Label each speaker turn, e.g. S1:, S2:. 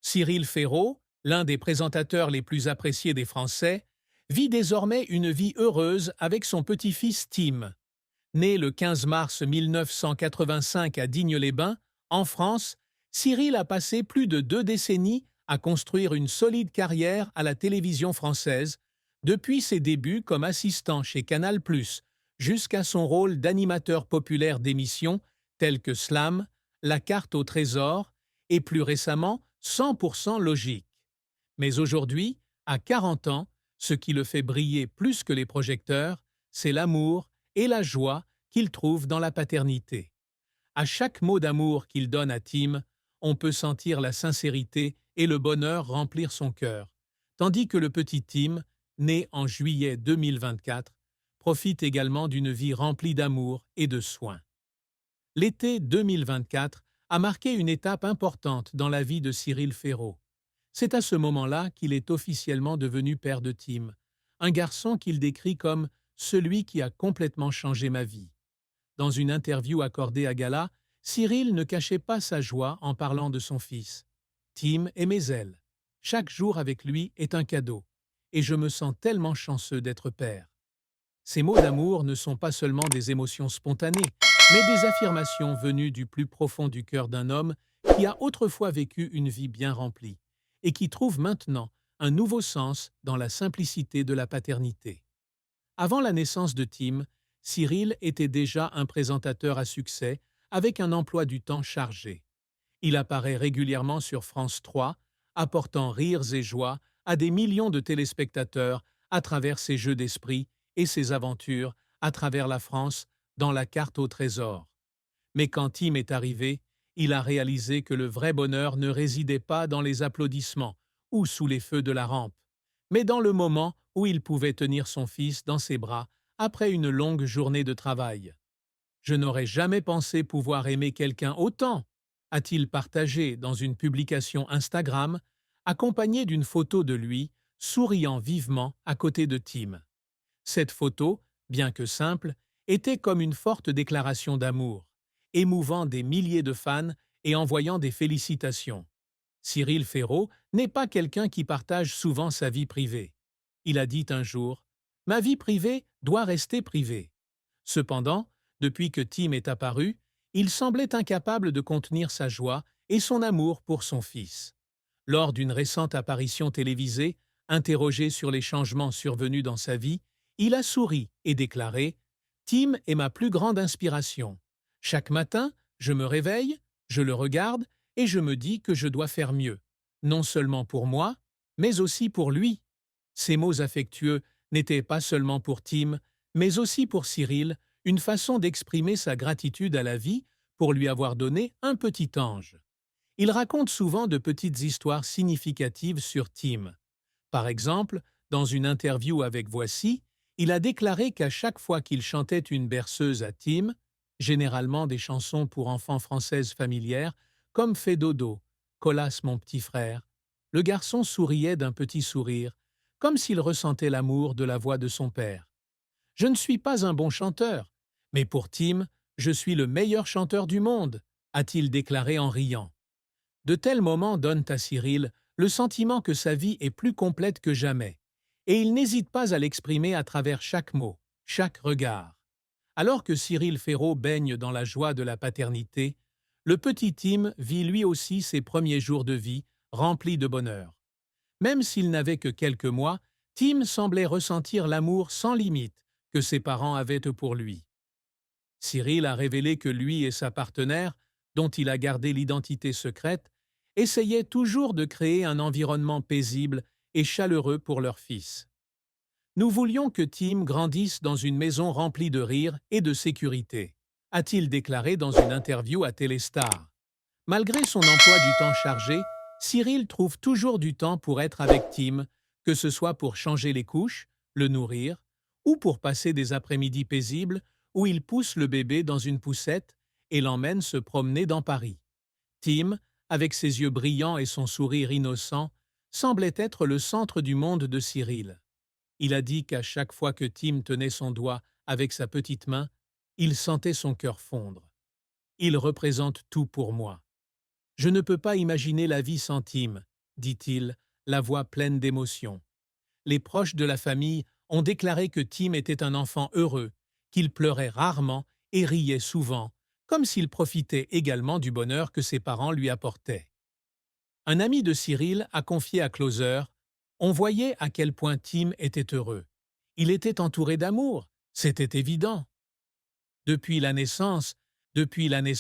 S1: Cyril Ferraud, l'un des présentateurs les plus appréciés des Français, vit désormais une vie heureuse avec son petit-fils Tim. Né le 15 mars 1985 à Digne-les-Bains, en France, Cyril a passé plus de 2 décennies à construire une solide carrière à la télévision française, depuis ses débuts comme assistant chez Canal+, jusqu'à son rôle d'animateur populaire d'émissions telles que Slam, La carte au trésor et plus récemment 100% logique. Mais aujourd'hui, à 40 ans, ce qui le fait briller plus que les projecteurs, c'est l'amour et la joie qu'il trouve dans la paternité. À chaque mot d'amour qu'il donne à Tim, on peut sentir la sincérité et le bonheur remplir son cœur, tandis que le petit Tim, né en juillet 2024, profite également d'une vie remplie d'amour et de soins. L'été 2024 a marqué une étape importante dans la vie de Cyril Ferraud. C'est à ce moment-là qu'il est officiellement devenu père de Tim, un garçon qu'il décrit comme celui qui a complètement changé ma vie. Dans une interview accordée à Gala, Cyril ne cachait pas sa joie en parlant de son fils. Tim est mes ailes. Chaque jour avec lui est un cadeau. Et je me sens tellement chanceux d'être père. Ces mots d'amour ne sont pas seulement des émotions spontanées, mais des affirmations venues du plus profond du cœur d'un homme qui a autrefois vécu une vie bien remplie et qui trouve maintenant un nouveau sens dans la simplicité de la paternité. Avant la naissance de Tim, Cyril était déjà un présentateur à succès avec un emploi du temps chargé. Il apparaît régulièrement sur France 3, apportant rires et joie à des millions de téléspectateurs à travers ses jeux d'esprit et ses aventures à travers la France dans la carte au trésor. Mais quand Tim est arrivé, il a réalisé que le vrai bonheur ne résidait pas dans les applaudissements ou sous les feux de la rampe, mais dans le moment où il pouvait tenir son fils dans ses bras après une longue journée de travail. Je n'aurais jamais pensé pouvoir aimer quelqu'un autant, a-t-il partagé dans une publication Instagram, accompagnée d'une photo de lui, souriant vivement à côté de Tim. Cette photo, bien que simple, était comme une forte déclaration d'amour, émouvant des milliers de fans et envoyant des félicitations. Cyril Ferraud n'est pas quelqu'un qui partage souvent sa vie privée. Il a dit un jour « Ma vie privée doit rester privée ». Cependant, depuis que Tim est apparu, il semblait incapable de contenir sa joie et son amour pour son fils. Lors d'une récente apparition télévisée, interrogé sur les changements survenus dans sa vie, il a souri et déclaré « Tim est ma plus grande inspiration. Chaque matin, je me réveille, je le regarde et je me dis que je dois faire mieux, non seulement pour moi, mais aussi pour lui. » Ces mots affectueux n'étaient pas seulement pour Tim, mais aussi pour Cyril, une façon d'exprimer sa gratitude à la vie pour lui avoir donné un petit ange. Il raconte souvent de petites histoires significatives sur Tim. Par exemple, dans une interview avec Voici, il a déclaré qu'à chaque fois qu'il chantait une berceuse à Tim, généralement des chansons pour enfants françaises familières, comme Fais dodo, Colas mon petit frère, le garçon souriait d'un petit sourire, comme s'il ressentait l'amour de la voix de son père. Je ne suis pas un bon chanteur, mais pour Tim, je suis le meilleur chanteur du monde, a-t-il déclaré en riant. De tels moments donnent à Cyril le sentiment que sa vie est plus complète que jamais, et il n'hésite pas à l'exprimer à travers chaque mot, chaque regard. Alors que Cyril Ferraud baigne dans la joie de la paternité, le petit Tim vit lui aussi ses premiers jours de vie remplis de bonheur. Même s'il n'avait que quelques mois, Tim semblait ressentir l'amour sans limite que ses parents avaient pour lui. Cyril a révélé que lui et sa partenaire, dont il a gardé l'identité secrète, essayaient toujours de créer un environnement paisible et chaleureux pour leur fils. Nous voulions que Tim grandisse dans une maison remplie de rire et de sécurité, a-t-il déclaré dans une interview à Téléstar. Malgré son emploi du temps chargé, Cyril trouve toujours du temps pour être avec Tim, que ce soit pour changer les couches, le nourrir, ou pour passer des après-midi paisibles où il pousse le bébé dans une poussette et l'emmène se promener dans Paris. Tim, avec ses yeux brillants et son sourire innocent, semblait être le centre du monde de Cyril. Il a dit qu'à chaque fois que Tim tenait son doigt avec sa petite main, il sentait son cœur fondre. « Il représente tout pour moi. Je ne peux pas imaginer la vie sans Tim, dit-il, la voix pleine d'émotion. Les proches de la famille ont déclaré que Tim était un enfant heureux, qu'il pleurait rarement et riait souvent, comme s'il profitait également du bonheur que ses parents lui apportaient. Un ami de Cyril a confié à Closer: On voyait à quel point Tim était heureux. Il était entouré d'amour, c'était évident. Depuis la naissance, depuis la naissance